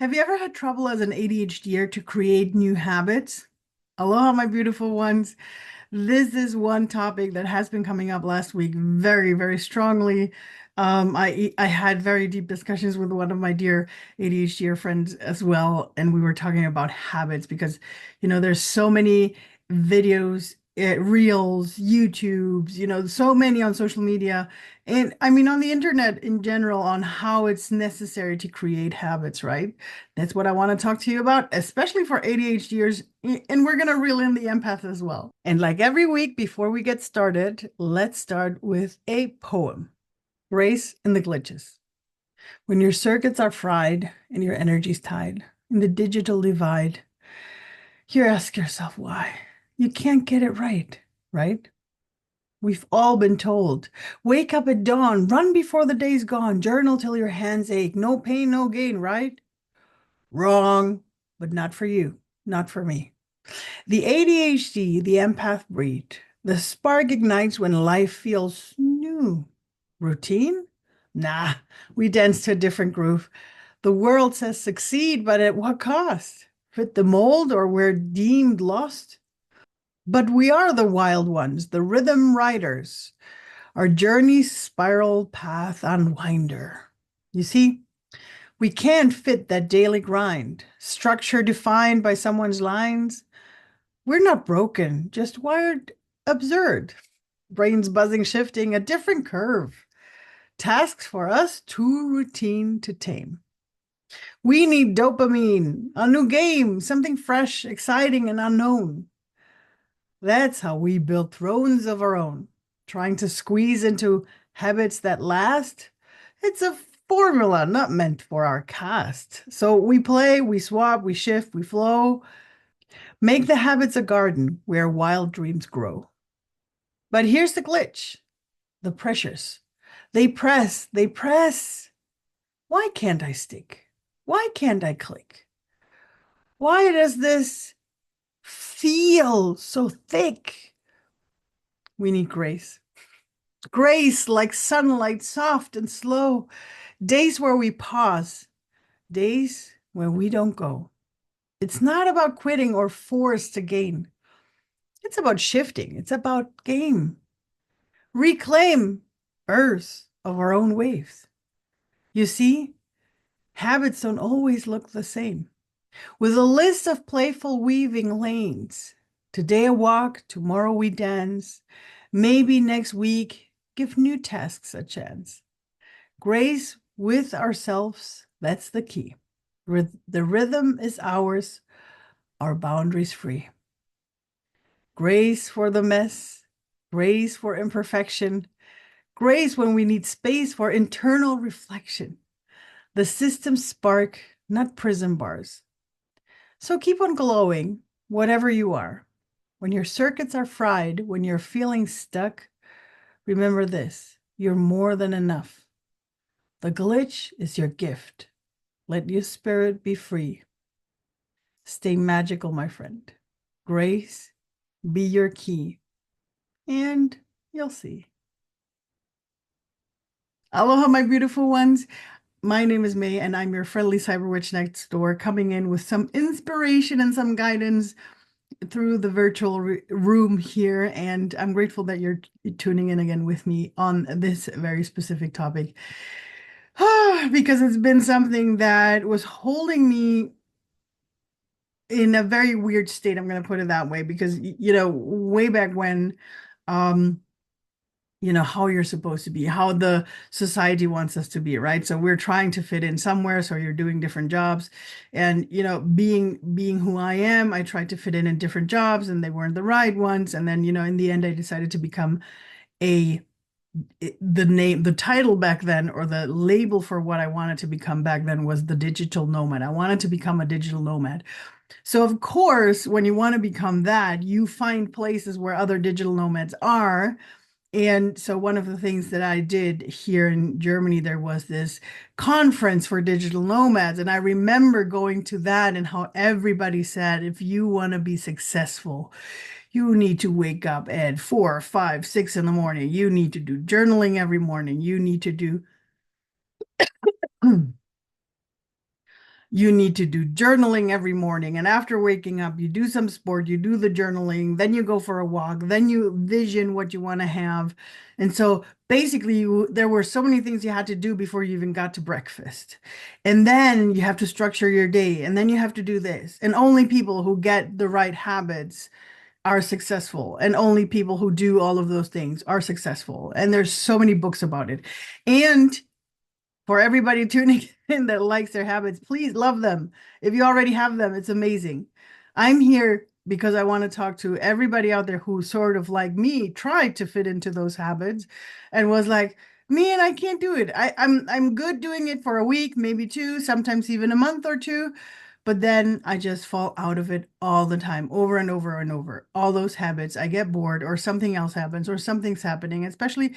Have you ever had trouble as an ADHDer to create new habits? Aloha, my beautiful ones. This is one topic that has been coming up last week very, very strongly. I had very deep discussions with one of my dear ADHDer friends as well, and we were talking about habits because, there's so many videos, reels, YouTubes, so many on social media, and I mean on the internet in general on how it's necessary to create habits, right? That's what I want to talk to you about, especially for ADHDers. And we're going to reel in the empath as well. And like every week, before we get started, let's start with a poem. Grace and the Glitches. When your circuits are fried and your energy's tied in the digital divide, you ask yourself why. You can't get it right, right? We've all been told, wake up at dawn, run before the day's gone, journal till your hands ache, no pain, no gain, right? Wrong, but not for you, not for me. The ADHD, the empath breed, the spark ignites when life feels new. Routine? Nah, we dance to a different groove. The world says succeed, but at what cost? Fit the mold or we're deemed lost? But we are the wild ones, the rhythm riders, our journey's spiral path unwinder. You see, we can't fit that daily grind, structure defined by someone's lines. We're not broken, just wired absurd. Brains buzzing, shifting, a different curve. Tasks for us too routine to tame. We need dopamine, a new game, something fresh, exciting, and unknown. That's how we build thrones of our own, trying to squeeze into habits that last. It's a formula not meant for our cast. So we play, we swap, we shift, we flow. Make the habits a garden where wild dreams grow. But here's the glitch, the pressures. They press, they press. Why can't I stick? Why can't I click? Why does this feel so thick? We need grace. Grace like sunlight, soft and slow. Days where we pause, days where we don't go. It's not about quitting or force to gain. It's about shifting. It's about game. Reclaim earth of our own waves. You see, habits don't always look the same. With a list of playful weaving lanes, today a walk, tomorrow we dance, maybe next week, give new tasks a chance. Grace with ourselves, that's the key. The rhythm is ours, our boundaries free. Grace for the mess, grace for imperfection, grace when we need space for internal reflection. The system spark, not prison bars. So keep on glowing, whatever you are. When your circuits are fried, when you're feeling stuck, remember this, you're more than enough. The glitch is your gift. Let your spirit be free. Stay magical, my friend. Grace, be your key, and you'll see. Aloha, my beautiful ones. My name is May, and I'm your friendly cyber witch next door, coming in with some inspiration and some guidance through the virtual room here. And I'm grateful that you're tuning in again with me on this very specific topic. Because it's been something that was holding me in a very weird state. I'm going to put it that way because, way back when, um, how you're supposed to be, how the society wants us to be, right? So we're trying to fit in somewhere. So you're doing different jobs, and being who I am, I tried to fit in different jobs, and they weren't the right ones. And then, in the end, I decided to become a the title back then, or the label for what I wanted to become back then, was the digital nomad. I wanted to become a digital nomad. So of course, when you want to become that, you find places where other digital nomads are. And so one of the things that I did here in Germany, there was this conference for digital nomads. And I remember going to that and how everybody said, if you want to be successful, you need to wake up at 4, 5, 6 in the morning. You need to do journaling every morning. You need to do You need to do journaling every morning. And after waking up, you do some sport, you do the journaling, then you go for a walk, then you vision what you want to have. And so basically, there were so many things you had to do before you even got to breakfast. And then you have to structure your day, and then you have to do this. And only people who get the right habits are successful, and only people who do all of those things are successful. And there's so many books about it. And for everybody tuning in that likes their habits, please love them. If you already have them, it's amazing. I'm here because I want to talk to everybody out there who sort of like me tried to fit into those habits and was like, man, I can't do it. I'm good doing it for a week, maybe two, sometimes even a month or two, but then I just fall out of it all the time, over and over and over. All those habits, I get bored, or something else happens, or something's happening, especially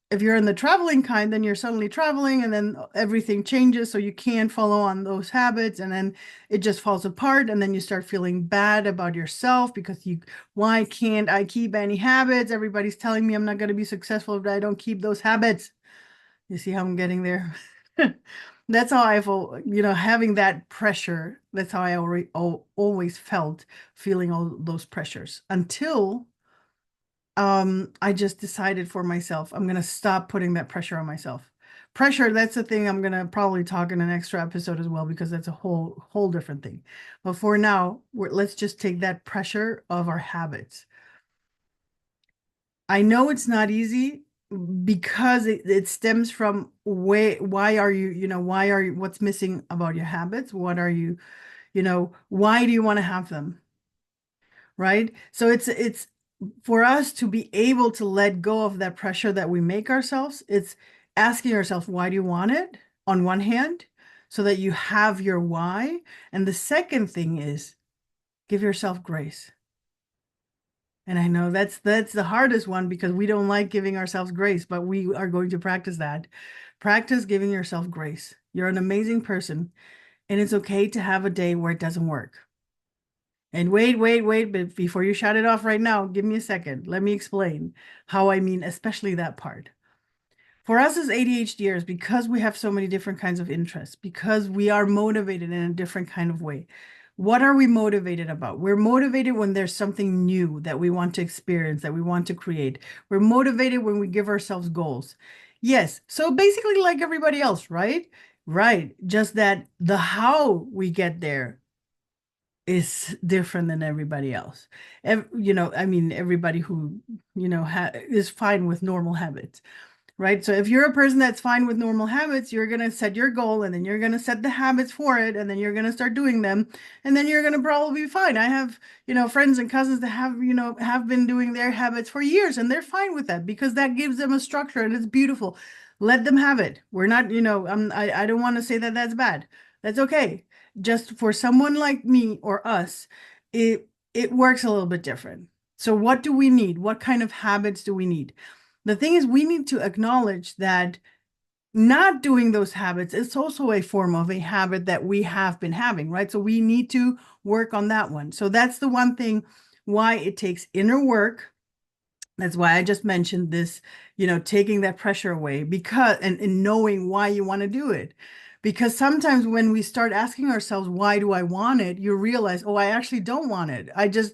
if you're in the traveling kind, then you're suddenly traveling and then everything changes. So you can't follow on those habits, and then it just falls apart. And then you start feeling bad about yourself because why can't I keep any habits? Everybody's telling me I'm not going to be successful if I don't keep those habits. You see how I'm getting there? That's how I feel, having that pressure. That's how I always felt, feeling all those pressures until I just decided for myself, I'm gonna stop putting that pressure on myself. Pressure, that's the thing I'm gonna probably talk in an extra episode as well, because that's a whole different thing. But for now, let's just take that pressure of our habits. I know it's not easy because it stems from why are you, what's missing about your habits? What are you, why do you want to have them? Right? So it's for us to be able to let go of that pressure that we make ourselves. It's asking ourselves, why do you want it? On one hand, so that you have your why. And the second thing is give yourself grace. And I know that's the hardest one because we don't like giving ourselves grace, but we are going to practice that. Practice giving yourself grace. You're an amazing person, and it's okay to have a day where it doesn't work. And wait, but before you shut it off right now, give me a second. Let me explain how I mean, especially that part. For us as ADHDers, because we have so many different kinds of interests, because we are motivated in a different kind of way, what are we motivated about? We're motivated when there's something new that we want to experience, that we want to create. We're motivated when we give ourselves goals. Yes, so basically like everybody else, right? Right, just that the how we get there is different than everybody else. I mean, everybody who, is fine with normal habits, right? So if you're a person that's fine with normal habits, you're going to set your goal, and then you're going to set the habits for it, and then you're going to start doing them, and then you're going to probably be fine. I have, friends and cousins that have been doing their habits for years, and they're fine with that because that gives them a structure and it's beautiful. Let them have it. We're not, I don't want to say that that's bad. That's okay. Just for someone like me or us, it works a little bit different. So what do we need? What kind of habits do we need? The thing is, we need to acknowledge that not doing those habits is also a form of a habit that we have been having, right? So we need to work on that one. So that's the one thing why it takes inner work. That's why I just mentioned this, taking that pressure away because and knowing why you want to do it. Because sometimes when we start asking ourselves, why do I want it? You realize, oh, I actually don't want it. I just,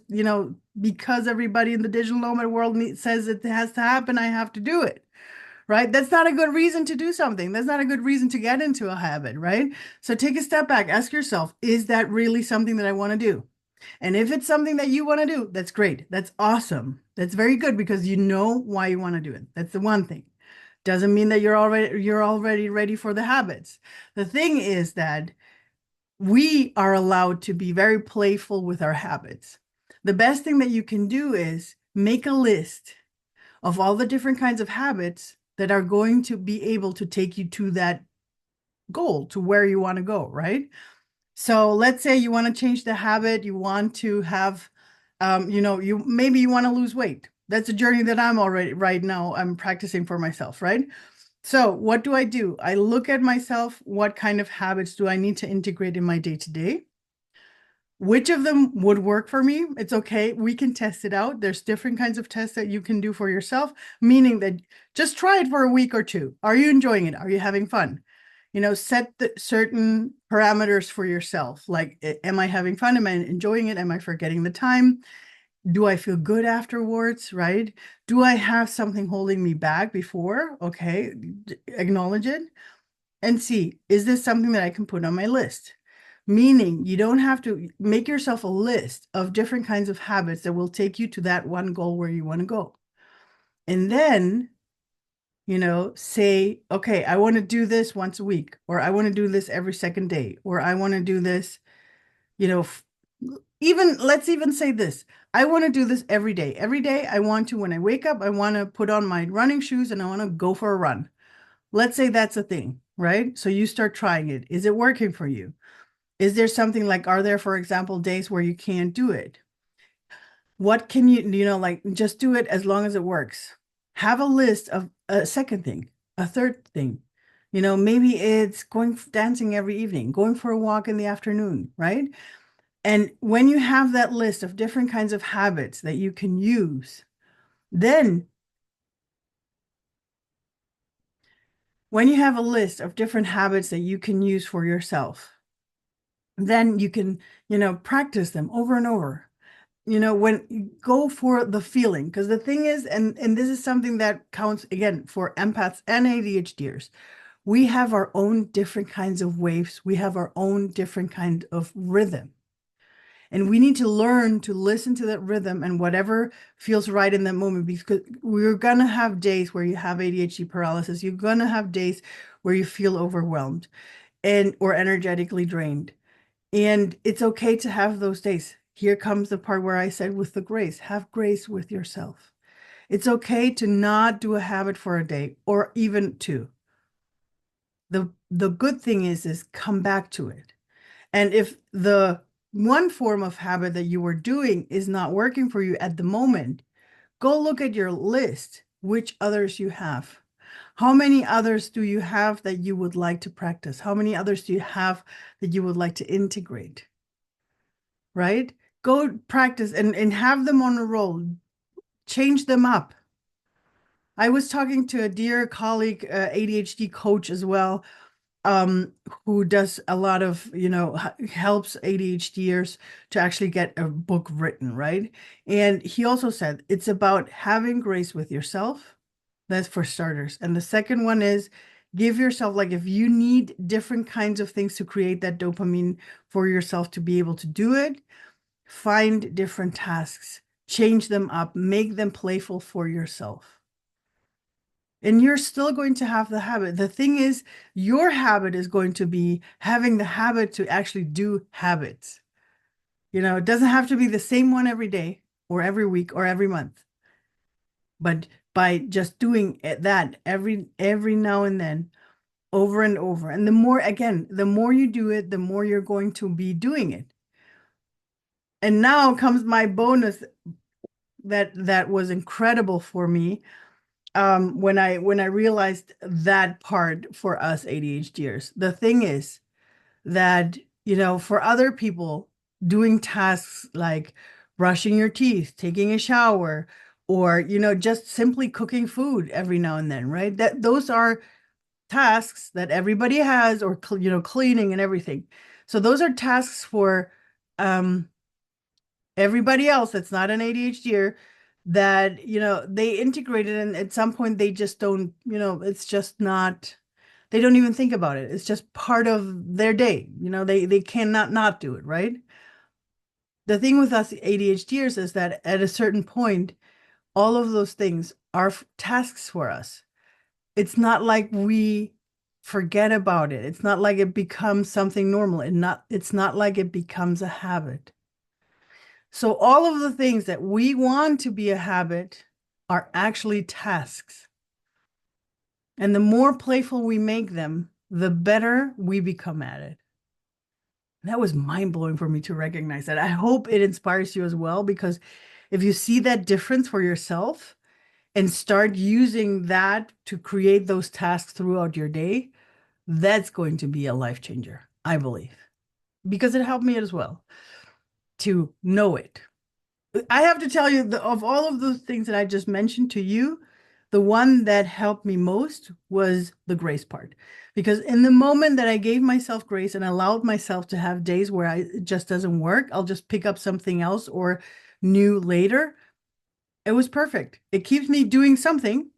because everybody in the digital nomad world says it has to happen, I have to do it. Right? That's not a good reason to do something. That's not a good reason to get into a habit, right? So take a step back, ask yourself, is that really something that I want to do? And if it's something that you want to do, that's great. That's awesome. That's very good because you know why you want to do it. That's the one thing. Doesn't mean that you're already ready for the habits. The thing is that we are allowed to be very playful with our habits. The best thing that you can do is make a list of all the different kinds of habits that are going to be able to take you to that goal, to where you want to go, right? So let's say you want to change the habit, you want to have, you want to lose weight. That's a journey that I'm already right now. I'm practicing for myself, right? So what do? I look at myself. What kind of habits do I need to integrate in my day to day? Which of them would work for me? It's okay. We can test it out. There's different kinds of tests that you can do for yourself, meaning that just try it for a week or two. Are you enjoying it? Are you having fun? Set the certain parameters for yourself. Like, am I having fun? Am I enjoying it? Am I forgetting the time? Do I feel good afterwards? Right? Do I have something holding me back before? Okay, acknowledge it and see, is this something that I can put on my list? Meaning, you don't have to make yourself a list of different kinds of habits that will take you to that one goal where you want to go. And then, say, okay, I want to do this once a week, or I want to do this every second day, or I want to do this, you know, even let's even say this. I want to do this every day. Every day, I want to, when I wake up, I want to put on my running shoes and I want to go for a run. Let's say that's a thing, right? So you start trying it. Is it working for you? Is there something like, are there, for example, days where you can't do it? What can like just do it as long as it works. Have a list of a second thing, a third thing. Maybe it's going dancing every evening, going for a walk in the afternoon, right? And when you have that list of different kinds of habits that you can use, then when you have a list of different habits that you can use for yourself, then you can, practice them over and over. When you go for the feeling, because the thing is, and this is something that counts again for empaths and ADHDers, we have our own different kinds of waves. We have our own different kind of rhythm. And we need to learn to listen to that rhythm and whatever feels right in that moment, because we're going to have days where you have ADHD paralysis. You're going to have days where you feel overwhelmed and or energetically drained. And it's okay to have those days. Here comes the part where I said with the grace, have grace with yourself. It's okay to not do a habit for a day or even two. The good thing is come back to it. And if the one form of habit that you were doing is not working for you at the moment, go look at your list, which others you have. How many others do you have that you would like to practice? How many others do you have that you would like to integrate? Right? Go practice and have them on a roll. Change them up. I was talking to a dear colleague, ADHD coach as well, who does a lot of, helps ADHDers to actually get a book written, right? And he also said it's about having grace with yourself. That's for starters. And the second one is give yourself, like, if you need different kinds of things to create that dopamine for yourself to be able to do it, find different tasks, change them up, make them playful for yourself. And you're still going to have the habit. The thing is, your habit is going to be having the habit to actually do habits. It doesn't have to be the same one every day or every week or every month. But by just doing that every now and then, over and over. And the more you do it, the more you're going to be doing it. And now comes my bonus that was incredible for me when I realized that part for us ADHDers. The thing is that, for other people, doing tasks like brushing your teeth, taking a shower, or, just simply cooking food every now and then, right? That those are tasks that everybody has, or, cleaning and everything. So those are tasks for everybody else that's not an ADHDer, that they integrate it, and at some point they just don't, it's just not, they don't even think about it. It's just part of their day. They cannot not do it, right? The thing with us ADHDers is that at a certain point, all of those things are tasks for us. It's not like we forget about it. It's not like it becomes something normal, and it's not like it becomes a habit. So all of the things that we want to be a habit are actually tasks. And the more playful we make them, the better we become at it. That was mind-blowing for me to recognize that. I hope it inspires you as well, because if you see that difference for yourself and start using that to create those tasks throughout your day, that's going to be a life changer, I believe, because it helped me as well to know it. I have to tell you, of all of those things that I just mentioned to you, the one that helped me most was the grace part. Because in the moment that I gave myself grace and allowed myself to have days where it just doesn't work, I'll just pick up something else or new later. It was perfect. It keeps me doing something,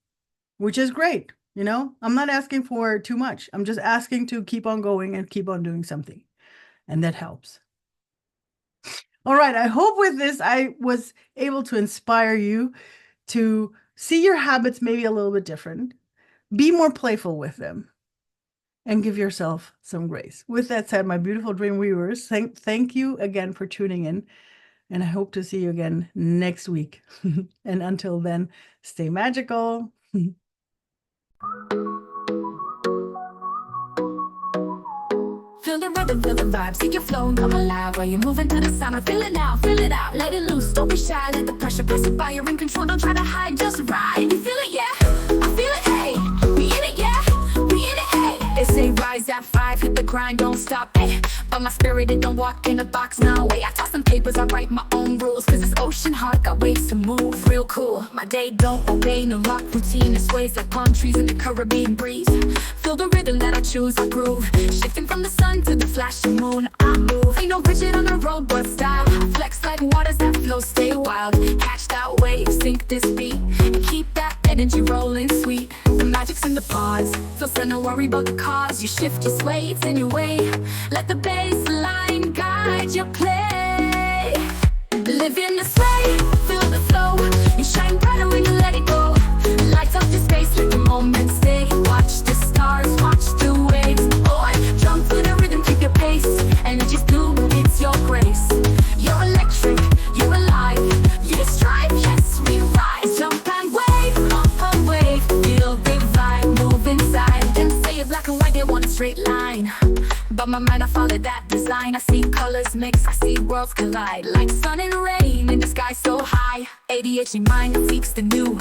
which is great. I'm not asking for too much. I'm just asking to keep on going and keep on doing something. And that helps. All right. I hope with this, I was able to inspire you to see your habits maybe a little bit different, be more playful with them, and give yourself some grace. With that said, my beautiful dream weavers, thank you again for tuning in. And I hope to see you again next week. And until then, stay magical. Feel the rhythm, feel the vibe, see your flow and come alive. While you're moving to the sound, feel it now, feel it out. Let it loose, don't be shy, let the pressure pass it by. You're in control, don't try to hide, just ride. You feel it, yeah, I feel it, hey. We in it, yeah, we in it, hey. They say rise at 5, hit the grind, don't stop, hey. But my spirit, it don't walk in a box, no way. I toss some papers, I write my own rules. Cause it's ocean heart, got ways to move, real cool. My day don't obey no rock routine. It sways like palm trees in the Caribbean breeze. Feel the rhythm that I choose, I groove. Shifting from the sun to the flashing moon, I move. Ain't no rigid on the road, but style. Flex like waters that flow, stay wild. Catch that wave, sink this beat, and keep that energy rolling sweet. The magic's in the pause, feel so no worry about the cause. You shift, you sway, it's in your way. Let the bass line guide your play. Live in the sway, feel the flow. You shine brighter when you let it go. Lights up the space, let the moment stay. Watch the stars, watch the waves. Boy, jump to the rhythm, keep your pace. Energy's blue, it's your grace. You're electric, you're alive. You strive, yes, we rise. Jump and wave, up and wave. Feel the vibe, move inside. Them say it black and white, they want a straight line. But my mind, I follow that design. I see colors mix, I see worlds collide. Like sun and rain in the sky so high. ADHD mind seeks the new.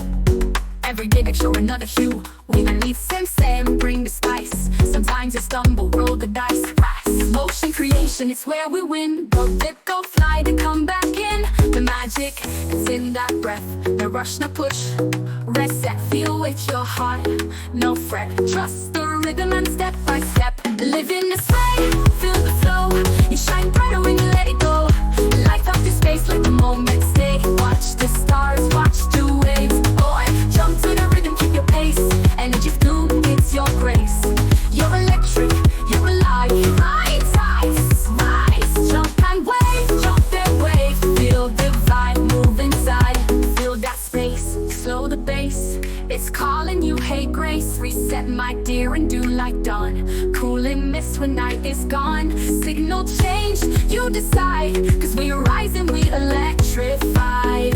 Every day make sure another hue. We need same, bring the spice. Sometimes you stumble, roll the dice. Motion creation, it's where we win. Go dip, go fly, to come back in. The magic, it's in that breath. No rush, no push. Rest, set, feel with your heart. No fret, trust the rhythm and step by step. Live in the sway, feel the flow. You shine brighter when you let it go. Light up the space, let the moment stay. Watch the stars, watch the waves. Boy, jump to the rhythm, keep your pace. Energy's blue, it's your grace. You're electric, you're alive. Rise, rise, rise. Jump and wave, feel the vibe, move inside. Feel that space, slow the bass. It's calling you, hey grace. Reset my dear and do like dawn. Cooling mist when night is gone. Signal change, you decide. Cause we rise and we electrified.